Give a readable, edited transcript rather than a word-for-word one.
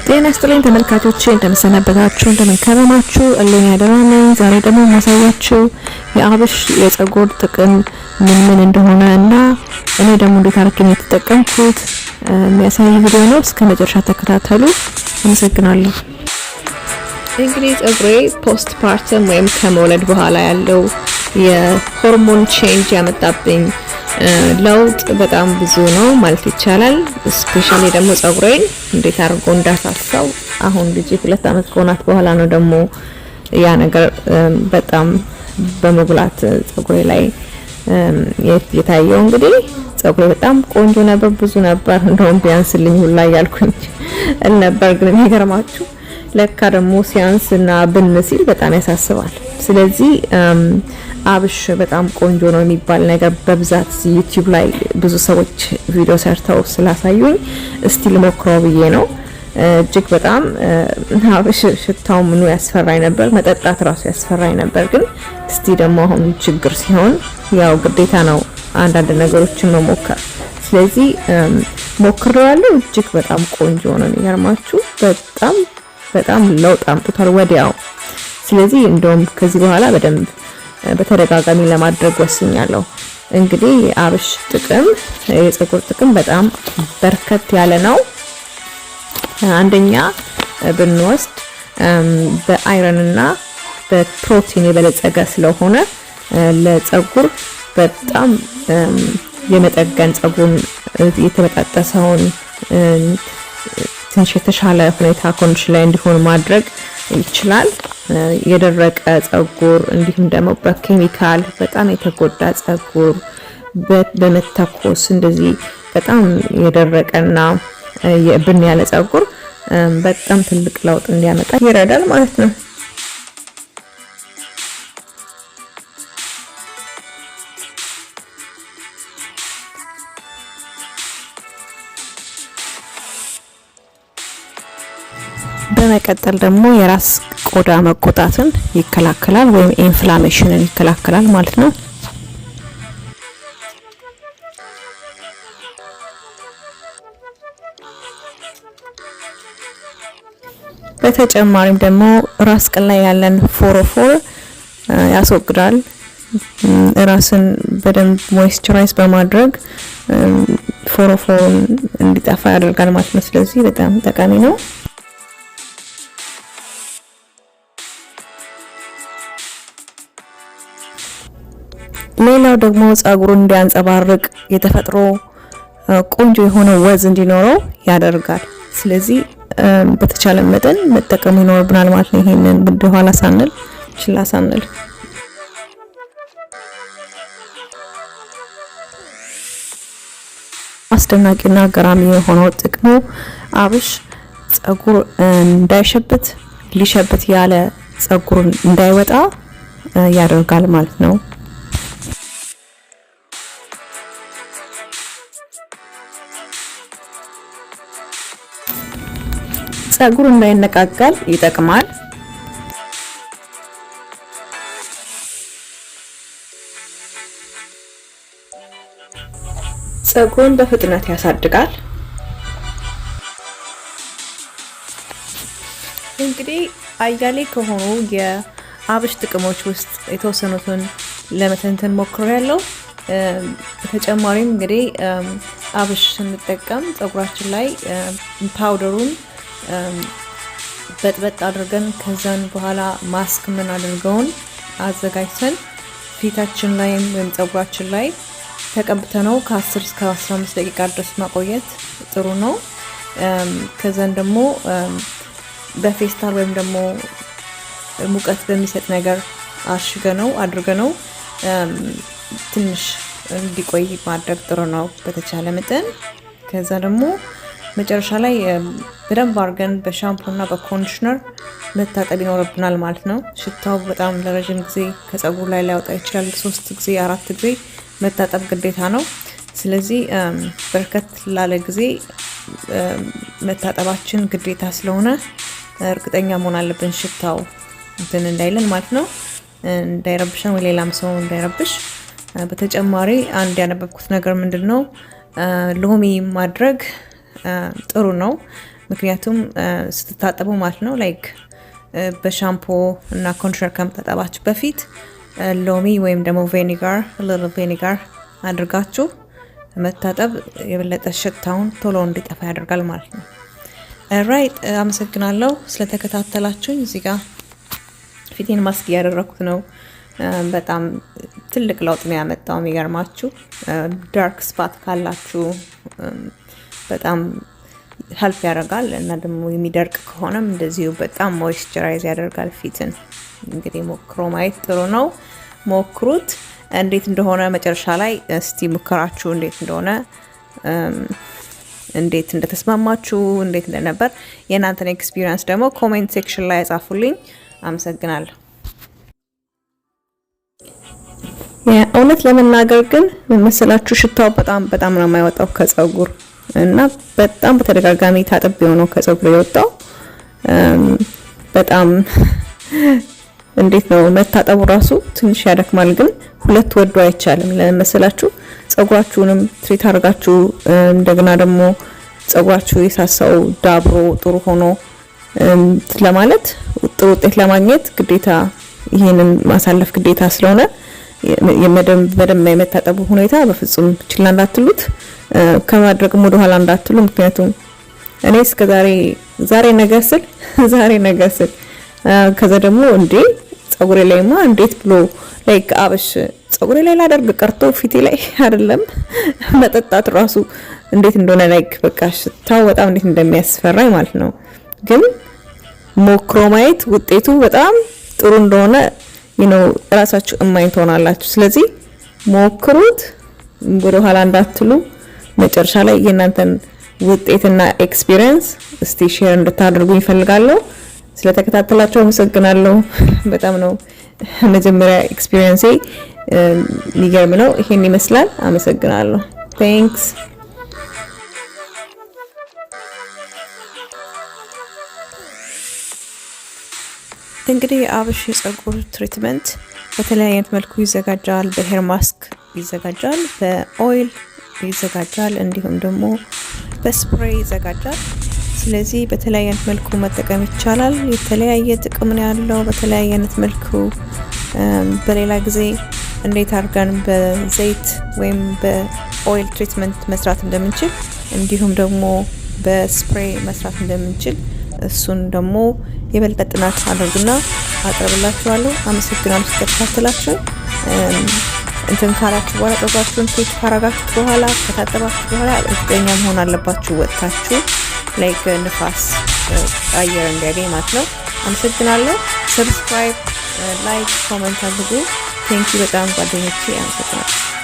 ጤና ይስጥልኝ ተመልካቾቼ፣ እንደምሰነበታችሁ እንደምንከረማችሁ እልኛ ደራነ ዛሬ ደግሞ ማሳያችሁ የአብሽ የፀጉር ጥቅም ምን እንደሆነ እና እኔ ደግሞ እንዴት አድርጌ የተጠቀምኩት የሚያሳይ ቪዲዮ ነው። እስከ መጨረሻ ተከታተሉ። አመሰግናለሁ። እንግዲህ ፀጉሬ ፖስት ፓርተም ወይም ከመውለድ በኋላ ያለው የሆርሞን ቼንጅ ያመጣብኝ ለውጥ በጣም ብዙ ነው ማለት ይቻላል። ስፔሻሊ ደግሞ ፀጉሬን እንዴት አድርጎ እንዳሳሳው አሁን ልጅ 2 አመት ከሆናት በኋላ ነው ደግሞ ያ ነገር በጣም በመጉላት ፀጉሬ ላይ የታየው። እንግዲህ ፀጉሬ በጣም ቆንጆ ነበር፣ ብዙ ነበር፣ እንደውም ቢያንስልኝ ሁላ ያልኩኝ ነበር። ግን የሚገርማችሁ ለካ ደግሞ ሲያንስና ብን ሲል በጣም ያሳስባል። ስለዚህ አብሽ በጣም ቆንጆ ነው የሚባል ነገር በብዛት ዩቲዩብ ላይ ብዙ ሰዎች ቪዲዮ ሰርተው ስላሳዩኝ እስቲ ልሞክረው ብዬ ነው። እጅግ በጣም አብሽ ሽታው ምኑ ያስፈራኝ ነበር፣ መጠጣት ራሱ ያስፈራኝ ነበር። ግን እስቲ ደግሞ አሁን ችግር ሲሆን ያው ግዴታ ነው አንዳንድ ነገሮችን መሞከር። ስለዚህ ሞክሬዋለሁ። እጅግ በጣም ቆንጆ ነው። የሚገርማችሁ በጣም ለውጥ አምጥቷል ወዲያው። ስለዚህ እንደውም ከዚህ በኋላ በደንብ በተደጋጋሚ ለማድረግ ወስኛለሁ። እንግዲህ የአብሽ ጥቅም የፀጉር ጥቅም በጣም በርከት ያለ ነው። አንደኛ ብንወስድ በአይረን እና በፕሮቲን የበለጸገ ስለሆነ ለፀጉር በጣም የመጠገን ፀጉሩን የተበጣጠሰውን ትንሽ የተሻለ ሁኔታ ኮንዲሽን ላይ እንዲሆን ማድረግ ይችላል። የደረቀ ፀጉር እንዲሁም ደግሞ በኬሚካል በጣም የተጎዳ ፀጉር በመተኮስ እንደዚህ በጣም የደረቀና የብን ያለ ፀጉር በጣም ትልቅ ለውጥ እንዲያመጣ ይረዳል ማለት ነው። በመቀጠል ደግሞ የራስ ቆዳ መቆጣትን ይከላከላል ወይም ኢንፍላሜሽንን ይከላከላል ማለት ነው። በተጨማሪም ደግሞ ራስ ቅል ላይ ያለን ፎሮፎር ያስወግዳል። ራስን በደንብ ሞይስቸራይዝ በማድረግ ፎሮፎርን እንዲጠፋ ያደርጋል ማለት ነው። ስለዚህ በጣም ጠቃሚ ነው። ሌላው ደግሞ ፀጉሩን እንዲያንጸባርቅ የተፈጥሮ ቆንጆ የሆነ ወዝ እንዲኖረው ያደርጋል። ስለዚህ በተቻለ መጠን መጠቀም ይኖርብናል ማለት ነው። ይሄንን ወደኋላ ሳንል ችላ ሳንል አስደናቂና ገራሚ የሆነው ጥቅሙ አብሽ ፀጉር እንዳይሸብት ሊሸብት ያለ ፀጉሩን እንዳይወጣ ያደርጋል ማለት ነው። ፀጉር እንዳይነቃቀል ይጠቅማል። ፀጉሩን በፍጥነት ያሳድጋል። እንግዲህ አያሌ ከሆኑ የአብሽ ጥቅሞች ውስጥ የተወሰኑትን ለመተንተን ሞክሬያለሁ። በተጨማሪም እንግዲህ አብሽ ስንጠቀም ፀጉራችን ላይ ፓውደሩን በጥበጥ አድርገን ከዛን በኋላ ማስክ ምን አድርገውን አዘጋጅተን ፊታችን ላይ ወይም ፀጉራችን ላይ ተቀብተነው ከ10 እስከ 15 ደቂቃ ድረስ ማቆየት ጥሩ ነው። ከዛን ደግሞ በፌስታል ወይም ደግሞ ሙቀት በሚሰጥ ነገር አድርገነው ትንሽ እንዲቆይ ማድረግ ጥሩ ነው በተቻለ መጠን። ከዛ ደግሞ መጨረሻ ላይ በደንብ አድርገን በሻምፖና በኮንዲሽነር መታጠብ ይኖርብናል ማለት ነው። ሽታው በጣም ለረጅም ጊዜ ከፀጉር ላይ ሊያወጣ ይችላል። 3 ጊዜ 4 ጊዜ መታጠብ ግዴታ ነው። ስለዚህ በርከት ላለ ጊዜ መታጠባችን ግዴታ ስለሆነ እርግጠኛ መሆን አለብን ሽታው እንትን እንዳይለን ማለት ነው፣ እንዳይረብሽን ወይ ሌላም ሰው እንዳይረብሽ። በተጨማሪ አንድ ያነበብኩት ነገር ምንድነው ሎሚ ማድረግ ጥሩ ነው። ምክንያቱም ስትታጠቡ ማለት ነው ላይክ በሻምፖ እና ኮንዲሽነር ከመታጠባችሁ በፊት ሎሚ ወይም ደግሞ ቪኒጋር አድርጋችሁ መታጠብ የበለጠ ሽታውን ቶሎ እንዲጠፋ ያደርጋል ማለት ነው። ራይት አመሰግናለሁ ስለተከታተላችሁኝ። እዚህ ጋር ፊቴን ማስክ ያደረኩት ነው። በጣም ትልቅ ለውጥ ነው ያመጣው። የሚገርማችሁ ዳርክ ስፓት ካላችሁ በጣም ሄልፕ ያደርጋል እና ደግሞ የሚደርቅ ከሆነም እንደዚሁ በጣም ሞይስቸራይዝ ያደርጋል ፊትን። እንግዲህ ሞክሮ ማየት ጥሩ ነው። ሞክሩት። እንዴት እንደሆነ መጨረሻ ላይ እስቲ ሙከራችሁ እንዴት እንደሆነ እንዴት እንደተስማማችሁ እንዴት እንደነበር የናንተን ኤክስፒሪየንስ ደግሞ ኮሜንት ሴክሽን ላይ ጻፉልኝ። አመሰግናለሁ። እውነት ለመናገር ግን መሰላችሁ ሽታው በጣም ነው የማይወጣው ከጸጉር እና በጣም በተደጋጋሚ ታጥቤው ነው ከጸጉር የወጣው። በጣም እንዴት ነው መታጠቡ ራሱ ትንሽ ያደክማል። ግን ሁለት ወዶ አይቻልም። ለመሰላችሁ ጸጉራችሁንም ትሪት አድርጋችሁ እንደገና ደግሞ ጸጉራችሁ የሳሳው ዳብሮ ጥሩ ሆኖ ለማለት ጥሩ ውጤት ለማግኘት ግዴታ ይሄንን ማሳለፍ ግዴታ ስለሆነ በደንብ የመታጠቡ ሁኔታ በፍጹም ችላ እንዳትሉት፣ ከማድረግም ወደ ኋላ እንዳትሉ። ምክንያቱም እኔ እስከ ዛሬ ነገ ስል ከዛ ደግሞ እንዴ ጸጉሬ ላይማ እንዴት ብሎ ላይክ አብሽ ጸጉሬ ላይ ላደርግ ቀርቶ ፊቴ ላይ አይደለም መጠጣት ራሱ እንዴት እንደሆነ ላይክ በቃ ሽታው በጣም እንዴት እንደሚያስፈራኝ ማለት ነው። ግን ሞክሮ ማየት ውጤቱ በጣም ጥሩ እንደሆነ ራሳችሁ እማኝ ትሆናላችሁ። ስለዚህ ሞክሩት፣ ወደ ኋላ እንዳትሉ። መጨረሻ ላይ የእናንተን ውጤትና ኤክስፒሪየንስ እስቲ ሼር እንድታደርጉ ይፈልጋለሁ። ስለተከታተላችሁ አመሰግናለሁ። በጣም ነው መጀመሪያ ኤክስፒሪየንሴ የሚገርም ነው። ይሄን ይመስላል። አመሰግናለሁ። ቴንክስ። እንግዲህ የአብሽ የጸጉር ትሪትመንት በተለያየ መልኩ ይዘጋጃል። በሄር ማስክ ይዘጋጃል፣ በኦይል ይዘጋጃል፣ እንዲሁም ደግሞ በስፕሬይ ይዘጋጃል። ስለዚህ በተለያየ መልኩ መጠቀም ይቻላል። የተለያየ ጥቅም ነው ያለው በተለያየ መልኩ። በሌላ ጊዜ እንዴት አድርገን በዘይት ወይም በኦይል ትሪትመንት መስራት እንደምንችል እንዲሁም ደግሞ በስፕሬይ መስራት እንደምንችል እሱን ደግሞ የበለጠ ጥናት አድርጉና አቀርብላችኋለሁ። አመሰግናለሁ ስለተከታተላችሁ። እንትን ካላችሁ በኋላ ጸጉራችሁን ትሪት ካረጋችሁ በኋላ ከታጠባችሁ በኋላ እርግጠኛ መሆን አለባችሁ ወጥታችሁ ላይክ ንፋስ አየር እንዲያገኝ ማለት ነው። አመሰግናለሁ። ሰብስክራይብ፣ ላይክ፣ ኮሜንት አድርጉ። ቴንኪ በጣም ጓደኞቼ። አመሰግናለሁ።